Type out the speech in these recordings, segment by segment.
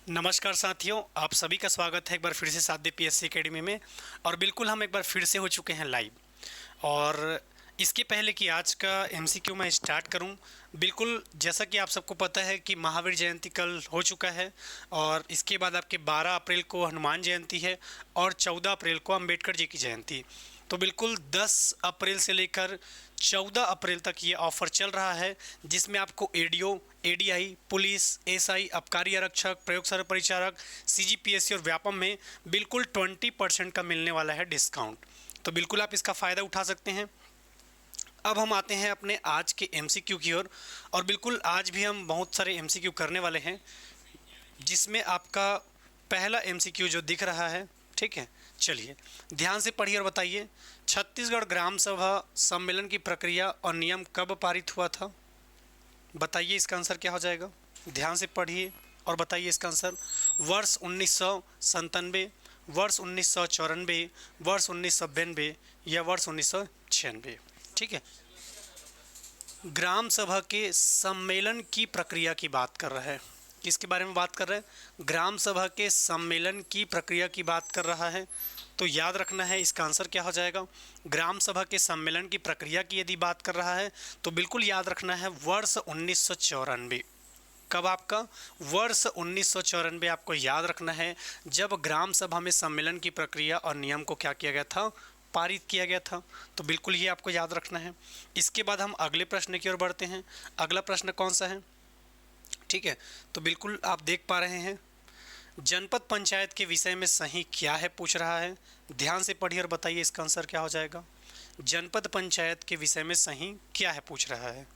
नमस्कार साथियों, आप सभी का स्वागत है एक बार फिर से साध्य पीएससी एकेडमी में। और बिल्कुल हम एक बार फिर से हो चुके हैं लाइव। और इसके पहले कि आज का एमसीक्यू मैं स्टार्ट करूं, बिल्कुल जैसा कि आप सबको पता है कि महावीर जयंती कल हो चुका है और इसके बाद आपके 12 अप्रैल को हनुमान जयंती है और 14 अप्रैल को अंबेडकर जी की जयंती। तो बिल्कुल 10 अप्रैल से लेकर 14 अप्रैल तक ये ऑफ़र चल रहा है, जिसमें आपको एडीओ, एडीआई, पुलिस, एसआई, आबकारी आरक्षक, प्रयोगशाला परिचारक, सीजीपीएससी और व्यापम में बिल्कुल 20% का मिलने वाला है डिस्काउंट। तो बिल्कुल आप इसका फ़ायदा उठा सकते हैं। अब हम आते हैं अपने आज के एमसीक्यू की ओर। और बिल्कुल आज भी हम बहुत सारे एमसीक्यू करने वाले हैं, जिसमें आपका पहला एमसीक्यू जो दिख रहा है, ठीक है, चलिए ध्यान से पढ़िए और बताइए। छत्तीसगढ़ ग्राम सभा सम्मेलन की प्रक्रिया और नियम कब पारित हुआ था? बताइए इसका आंसर क्या हो जाएगा। ध्यान से पढ़िए और बताइए इसका आंसर। वर्ष 1997, वर्ष 1994, वर्ष 1992 या वर्ष 1996। ठीक है, ग्राम सभा के सम्मेलन की प्रक्रिया की बात कर रहा है। किसके बारे में बात कर रहा है? ग्राम सभा के सम्मेलन की प्रक्रिया की बात कर रहा है। तो याद रखना है इसका आंसर क्या हो जाएगा। ग्राम सभा के सम्मेलन की प्रक्रिया की यदि बात कर रहा है तो बिल्कुल याद रखना है वर्ष 1994। कब आपका? वर्ष 1994 आपको याद रखना है, जब ग्राम सभा में सम्मेलन की प्रक्रिया और नियम को क्या किया गया था? पारित किया गया था। तो बिल्कुल ये आपको याद रखना है। इसके बाद हम अगले प्रश्न की ओर बढ़ते हैं। अगला प्रश्न कौन सा है? ठीक है, तो बिल्कुल आप देख पा रहे हैं, जनपद पंचायत के विषय में सही क्या है पूछ रहा है। ध्यान से पढ़िए और बताइए इसका आंसर क्या हो जाएगा। जनपद पंचायत के विषय में सही क्या है पूछ रहा है।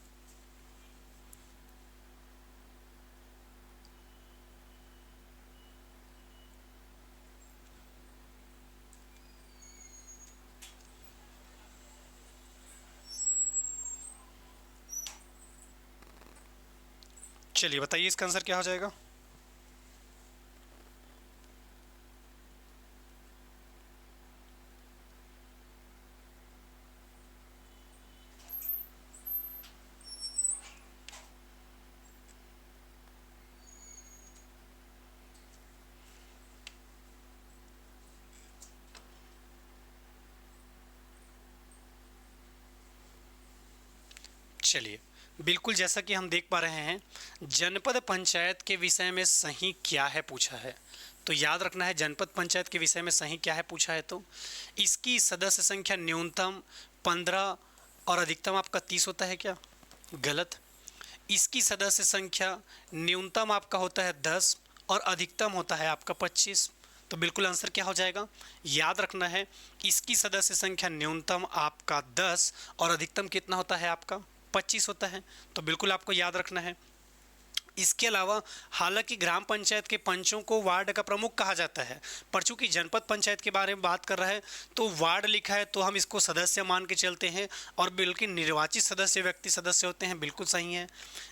चलिए बताइए इसका आंसर क्या हो जाएगा। चलिए बिल्कुल जैसा कि हम देख पा रहे हैं, जनपद पंचायत के विषय में सही क्या है पूछा है। तो याद रखना है, जनपद पंचायत के विषय में सही क्या है पूछा है तो इसकी सदस्य संख्या न्यूनतम 15 और अधिकतम आपका 30 होता है क्या? गलत। इसकी सदस्य संख्या न्यूनतम आपका होता है 10 और अधिकतम होता है आपका 25। तो बिल्कुल आंसर क्या हो जाएगा? याद रखना है, इसकी सदस्य संख्या न्यूनतम आपका 10 और अधिकतम कितना होता है आपका? 25 होता है। तो बिल्कुल आपको याद रखना है। इसके अलावा हालांकि ग्राम पंचायत के पंचों को वार्ड का प्रमुख कहा जाता है, पर चूंकि जनपद पंचायत के बारे में बात कर रहा है तो वार्ड लिखा है, तो हम इसको सदस्य मान के चलते हैं। और बिल्कुल निर्वाचित सदस्य व्यक्ति सदस्य होते हैं, बिल्कुल सही है।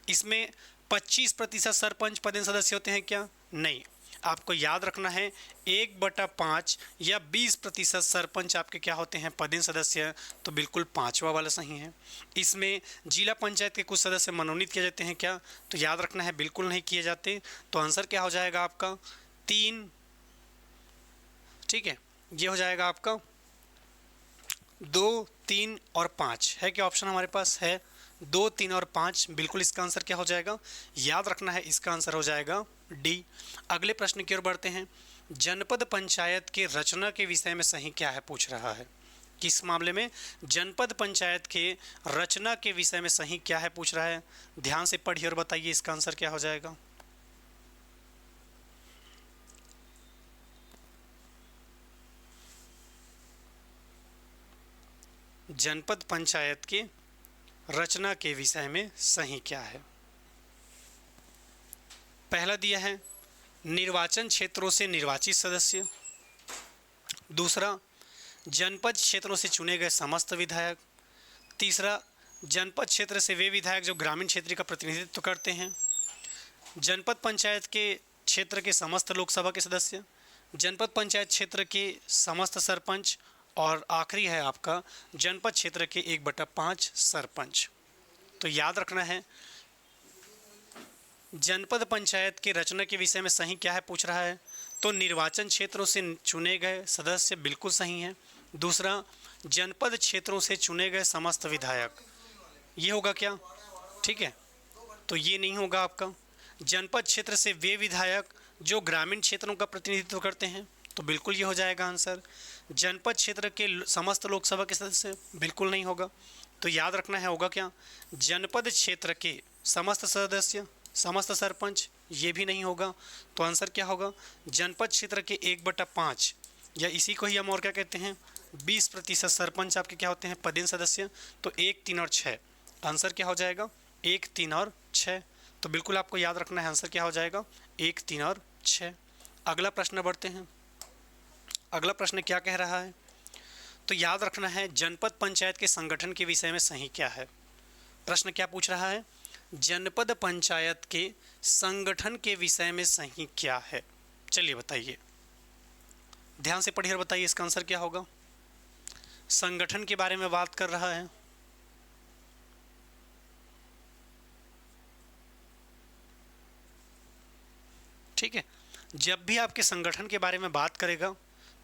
इसमें 25% सरपंच पदेन सदस्य होते हैं क्या? नहीं। आपको याद रखना है 1/5 या 20% सरपंच आपके क्या होते हैं? पदेन सदस्य। तो बिल्कुल पांचवा वाला सही है। इसमें जिला पंचायत के कुछ सदस्य मनोनीत किए जाते हैं क्या? तो याद रखना है बिल्कुल नहीं किए जाते। तो आंसर क्या हो जाएगा आपका? 3। ठीक है, ये हो जाएगा आपका 2, 3 और 5 है क्या ऑप्शन हमारे पास है? 2, 3 और 5। बिल्कुल इसका आंसर क्या हो जाएगा? याद रखना है इसका आंसर हो जाएगा डी। अगले प्रश्न की ओर बढ़ते हैं। जनपद पंचायत के रचना के विषय में सही क्या है पूछ रहा है। किस मामले में? जनपद पंचायत के रचना के विषय में सही क्या है पूछ रहा है। ध्यान से पढ़िए और बताइए इसका आंसर क्या हो जाएगा। जनपद पंचायत के रचना के विषय में सही क्या है। पहला दिया है निर्वाचन क्षेत्रों से निर्वाचित सदस्य। दूसरा, जनपद क्षेत्रों से चुने गए समस्त विधायक। तीसरा, जनपद क्षेत्र से वे विधायक जो ग्रामीण क्षेत्र का प्रतिनिधित्व करते हैं। जनपद पंचायत के क्षेत्र के समस्त लोकसभा के सदस्य। जनपद पंचायत क्षेत्र के समस्त सरपंच। और आखिरी है आपका जनपद क्षेत्र के 1/5 सरपंच। तो याद रखना है जनपद पंचायत के रचना के विषय में सही क्या है पूछ रहा है। तो निर्वाचन क्षेत्रों से चुने गए सदस्य बिल्कुल सही हैं। दूसरा, जनपद क्षेत्रों से चुने गए समस्त विधायक, ये होगा क्या? ठीक है, तो ये नहीं होगा आपका। जनपद क्षेत्र से वे विधायक जो ग्रामीण क्षेत्रों का प्रतिनिधित्व करते हैं, तो बिल्कुल ये हो जाएगा आंसर। जनपद क्षेत्र के समस्त लोकसभा के सदस्य, बिल्कुल नहीं होगा। तो याद रखना है होगा क्या? जनपद क्षेत्र के समस्त सदस्य, समस्त सरपंच, ये भी नहीं होगा। तो आंसर क्या होगा? जनपद क्षेत्र के 1/5 या इसी को ही हम और क्या कहते हैं 20% सरपंच आपके क्या होते हैं पदेन सदस्य। तो 1, 3 और 6 आंसर क्या हो जाएगा? 1, 3 और 6। तो बिल्कुल आपको याद रखना है आंसर क्या हो जाएगा? 1, 3 और 6। अगला प्रश्न बढ़ते हैं। अगला प्रश्न क्या कह रहा है? तो याद रखना है जनपद पंचायत के संगठन के विषय में सही क्या है। प्रश्न क्या पूछ रहा है? जनपद पंचायत के संगठन के विषय में सही क्या है? चलिए बताइए, ध्यान से पढ़िए और बताइए इसका आंसर क्या होगा। संगठन के बारे में बात कर रहा है। ठीक है, जब भी आपके संगठन के बारे में बात करेगा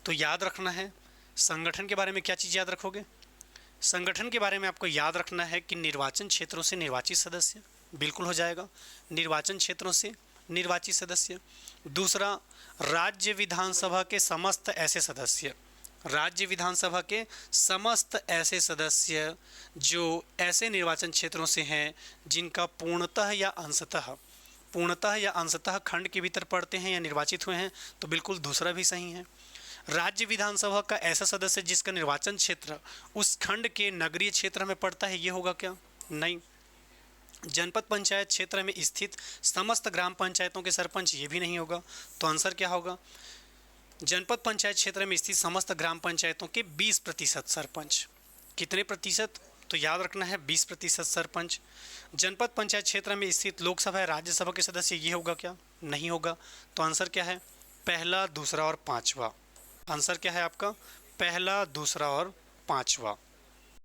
तो याद रखना है संगठन के बारे में क्या चीज़ याद रखोगे। संगठन के बारे में आपको याद रखना है कि निर्वाचन क्षेत्रों से निर्वाचित सदस्य, बिल्कुल हो जाएगा, निर्वाचन क्षेत्रों से निर्वाचित सदस्य। दूसरा, राज्य विधानसभा के समस्त ऐसे सदस्य, राज्य विधानसभा के समस्त ऐसे सदस्य जो ऐसे निर्वाचन क्षेत्रों से हैं जिनका पूर्णतः या अंशतः खंड के भीतर पड़ते हैं या निर्वाचित हुए हैं, तो बिल्कुल दूसरा भी सही है। राज्य विधानसभा का ऐसा सदस्य जिसका निर्वाचन क्षेत्र उस खंड के नगरीय क्षेत्र में पड़ता है, ये होगा क्या? नहीं। जनपद पंचायत क्षेत्र में स्थित समस्त ग्राम पंचायतों के सरपंच, ये भी नहीं होगा। तो आंसर क्या होगा? जनपद पंचायत क्षेत्र में स्थित समस्त ग्राम पंचायतों के 20% सरपंच। कितने प्रतिशत? तो याद रखना है 20% सरपंच। जनपद पंचायत क्षेत्र में स्थित लोकसभा या राज्यसभा के सदस्य, ये होगा क्या? नहीं होगा। तो आंसर क्या है? पहला, दूसरा और पांचवा। आंसर क्या है आपका? पहला, दूसरा और पांचवा।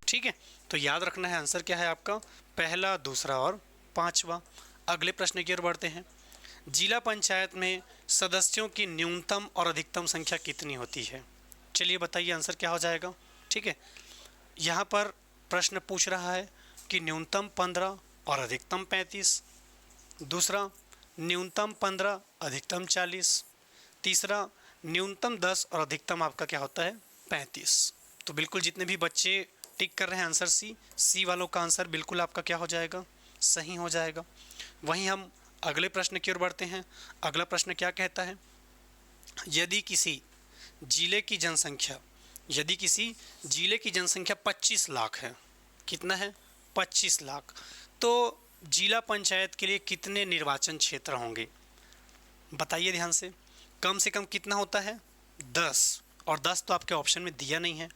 ठीक है, तो याद रखना है आंसर क्या है आपका? पहला, दूसरा और पांचवा। अगले प्रश्न की ओर बढ़ते हैं। जिला पंचायत में सदस्यों की न्यूनतम और अधिकतम संख्या कितनी होती है? चलिए बताइए आंसर क्या हो जाएगा। ठीक है, यहाँ पर प्रश्न पूछ रहा है कि न्यूनतम 15 और अधिकतम 35। दूसरा, न्यूनतम 15 अधिकतम 40। तीसरा, न्यूनतम 10 और अधिकतम आपका क्या होता है 35। तो बिल्कुल जितने भी बच्चे टिक कर रहे हैं आंसर सी वालों का आंसर बिल्कुल आपका क्या हो जाएगा? सही हो जाएगा। वहीं हम अगले प्रश्न की ओर बढ़ते हैं। अगला प्रश्न क्या कहता है? यदि किसी जिले की जनसंख्या 25 लाख है, कितना है? 25 लाख। तो जिला पंचायत के लिए कितने निर्वाचन क्षेत्र होंगे? बताइए ध्यान से कम कितना होता है? 10, और 10 तो आपके ऑप्शन में दिया नहीं है।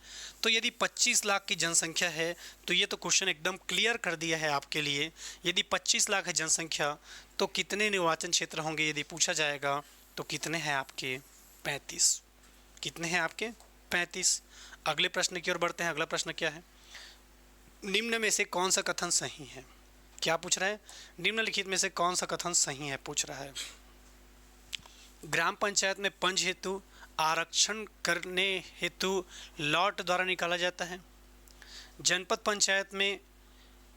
तो यदि 25 लाख की जनसंख्या है तो ये तो क्वेश्चन एकदम क्लियर कर दिया है आपके लिए। यदि 25 लाख है जनसंख्या तो कितने निर्वाचन क्षेत्र होंगे यदि पूछा जाएगा, तो कितने हैं आपके? 35। कितने हैं आपके? 35। अगले प्रश्न की ओर बढ़ते हैं। अगला प्रश्न क्या है? निम्न में से कौन सा कथन सही है? क्या पूछ रहा है? निम्नलिखित में से कौन सा कथन सही है पूछ रहा है। ग्राम पंचायत में पंच हेतु आरक्षण करने हेतु लॉट द्वारा निकाला जाता है। जनपद पंचायत में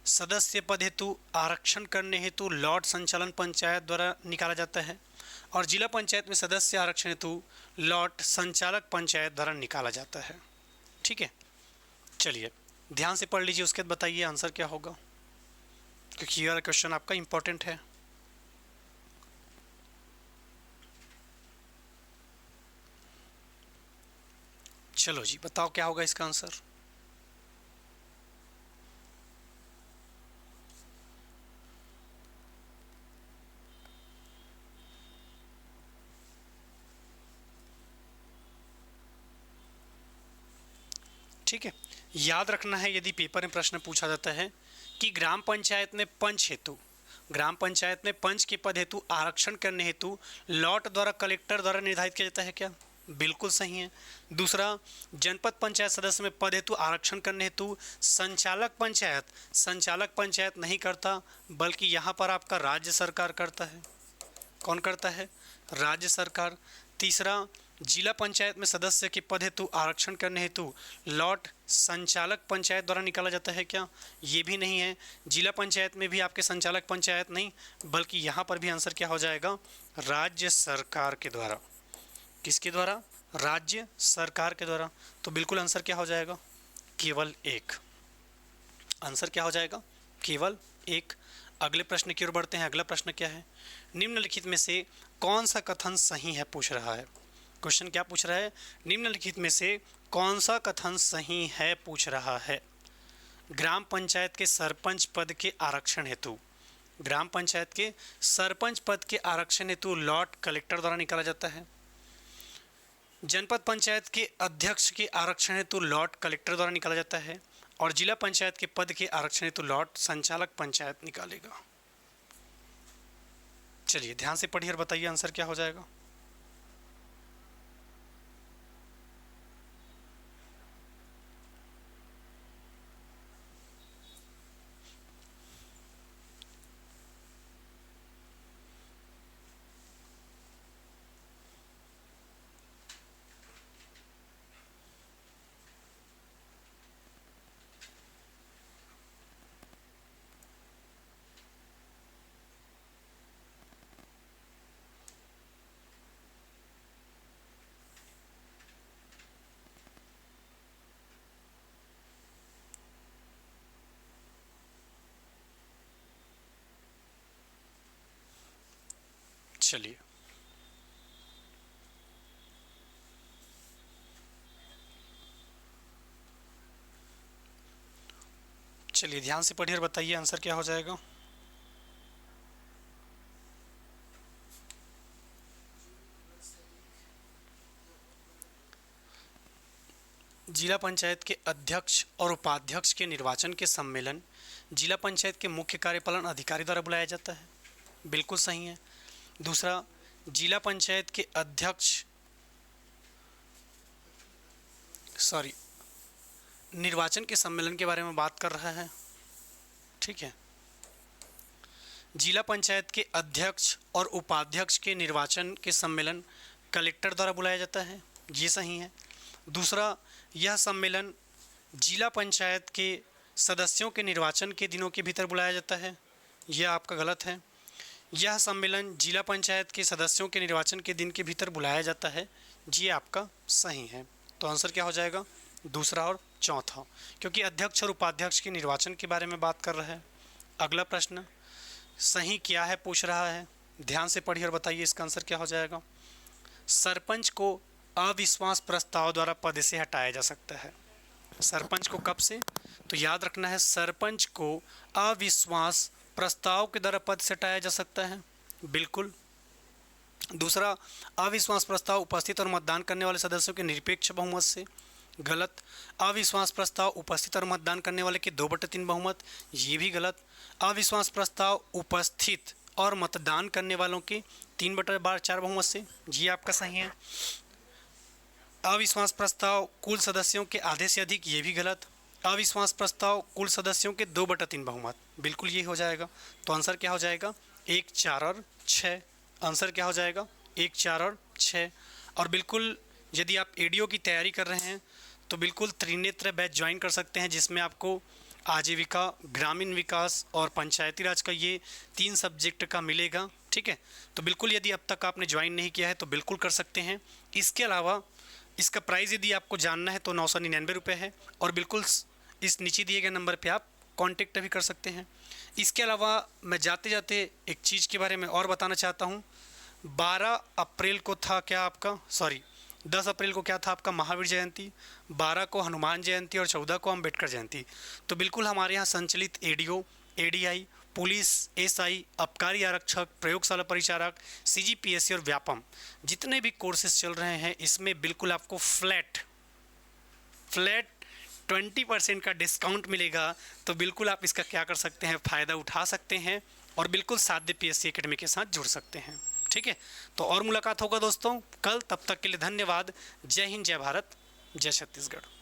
सदस्य पद हेतु आरक्षण करने हेतु लॉट संचालन पंचायत द्वारा निकाला जाता है। और जिला पंचायत में सदस्य आरक्षण हेतु लॉट संचालक पंचायत द्वारा निकाला जाता है। ठीक है, चलिए ध्यान से पढ़ लीजिए, उसके बाद बताइए आंसर क्या होगा, क्योंकि यह क्वेश्चन आपका इंपॉर्टेंट है। चलो जी बताओ क्या होगा इसका आंसर। ठीक है, याद रखना है यदि पेपर में प्रश्न पूछा जाता है कि ग्राम पंचायत में पंच के पद हेतु आरक्षण करने हेतु लॉट द्वारा कलेक्टर द्वारा निर्धारित किया जाता है क्या? बिल्कुल सही है। दूसरा, जनपद पंचायत सदस्य में पद हेतु आरक्षण करने हेतु संचालक पंचायत नहीं करता, बल्कि यहाँ पर आपका राज्य सरकार करता है। कौन करता है? राज्य सरकार। तीसरा, जिला पंचायत में सदस्य के पद हेतु आरक्षण करने हेतु लॉट संचालक पंचायत द्वारा निकाला जाता है क्या? ये भी नहीं है। जिला पंचायत में भी आपके संचालक पंचायत नहीं, बल्कि यहाँ पर भी आंसर क्या हो जाएगा? राज्य सरकार के द्वारा। किसके द्वारा? राज्य सरकार के द्वारा। तो बिल्कुल आंसर क्या हो जाएगा? केवल एक। आंसर क्या हो जाएगा? केवल एक। अगले प्रश्न की ओर बढ़ते हैं। अगला प्रश्न क्या है? निम्नलिखित में से कौन सा कथन सही है पूछ रहा है। क्वेश्चन क्या पूछ रहा है? निम्नलिखित में से कौन सा कथन सही है पूछ रहा है। ग्राम पंचायत के सरपंच पद के आरक्षण हेतु, ग्राम पंचायत के सरपंच पद के आरक्षण हेतु लॉट कलेक्टर द्वारा निकाला जाता है। जनपद पंचायत के अध्यक्ष के आरक्षण हेतु लॉट कलेक्टर द्वारा निकाला जाता है, और जिला पंचायत के पद के आरक्षण हेतु लॉट संचालक पंचायत निकालेगा। चलिए ध्यान से पढ़िए और बताइए आंसर क्या हो जाएगा। चलिए चलिए ध्यान से पढ़िए और बताइए आंसर क्या हो जाएगा। जिला पंचायत के अध्यक्ष और उपाध्यक्ष के निर्वाचन के सम्मेलन जिला पंचायत के मुख्य कार्यपालन अधिकारी द्वारा बुलाया जाता है। बिल्कुल सही है। दूसरा, जिला पंचायत के अध्यक्ष निर्वाचन के सम्मेलन के बारे में बात कर रहा है। ठीक है। जिला पंचायत के अध्यक्ष और उपाध्यक्ष के निर्वाचन के सम्मेलन कलेक्टर द्वारा बुलाया जाता है। ये सही है। दूसरा, यह सम्मेलन जिला पंचायत के सदस्यों के निर्वाचन के दिनों के भीतर बुलाया जाता है। यह आपका गलत है। यह सम्मेलन जिला पंचायत के सदस्यों के निर्वाचन के दिन के भीतर बुलाया जाता है। ये आपका सही है। तो आंसर क्या हो जाएगा? दूसरा और चौथा, क्योंकि अध्यक्ष और उपाध्यक्ष के निर्वाचन के बारे में बात कर रहा है। अगला प्रश्न सही क्या है पूछ रहा है। ध्यान से पढ़िए और बताइए इसका आंसर क्या हो जाएगा। सरपंच को अविश्वास प्रस्ताव द्वारा पद से हटाया जा सकता है। सरपंच को कब से? तो याद रखना है, सरपंच को अविश्वास प्रस्ताव के द्वारा पद से हटाया जा सकता है। बिल्कुल। दूसरा, अविश्वास प्रस्ताव उपस्थित और मतदान करने वाले सदस्यों के निरपेक्ष बहुमत से। गलत। अविश्वास प्रस्ताव उपस्थित और मतदान करने वाले के 2/3 बहुमत, ये भी गलत। अविश्वास प्रस्ताव उपस्थित और मतदान करने वालों के 3/4 बहुमत से, ये आपका सही है। अविश्वास प्रस्ताव कुल सदस्यों के आधे से अधिक, ये भी गलत। अविश्वास प्रस्ताव कुल सदस्यों के 2/3 बहुमत, बिल्कुल ये हो जाएगा। तो आंसर क्या हो जाएगा? 1, 4 और 6। आंसर क्या हो जाएगा? 1, 4 और 6। और बिल्कुल यदि आप एडीओ की तैयारी कर रहे हैं तो बिल्कुल त्रिनेत्र बैच ज्वाइन कर सकते हैं, जिसमें आपको आजीविका, ग्रामीण विकास और पंचायती राज का ये 3 सब्जेक्ट का मिलेगा। ठीक है। तो बिल्कुल यदि अब तक आपने ज्वाइन नहीं किया है तो बिल्कुल कर सकते हैं। इसके अलावा इसका प्राइस यदि आपको जानना है तो 999 रुपये है, और बिल्कुल इस नीचे दिए गए नंबर पे आप कांटेक्ट भी कर सकते हैं। इसके अलावा मैं जाते जाते एक चीज़ के बारे में और बताना चाहता हूँ। 12 अप्रैल को था क्या आपका 10 अप्रैल को क्या था आपका महावीर जयंती, 12 को हनुमान जयंती और 14 को अम्बेडकर जयंती। तो बिल्कुल हमारे यहाँ संचालित एडीओ, एडीआई, पुलिस, एसआई, आबकारी आरक्षक, प्रयोगशाला परिचारक, सीजीपीएससी और व्यापम जितने भी कोर्सेज चल रहे हैं, इसमें बिल्कुल आपको फ्लैट 20% का डिस्काउंट मिलेगा। तो बिल्कुल आप इसका क्या कर सकते हैं, फ़ायदा उठा सकते हैं और बिल्कुल साध्य पीएससी एकेडमी के साथ जुड़ सकते हैं। ठीक है, तो और मुलाकात होगा दोस्तों कल, तब तक के लिए धन्यवाद। जय हिंद, जय भारत, जय छत्तीसगढ़।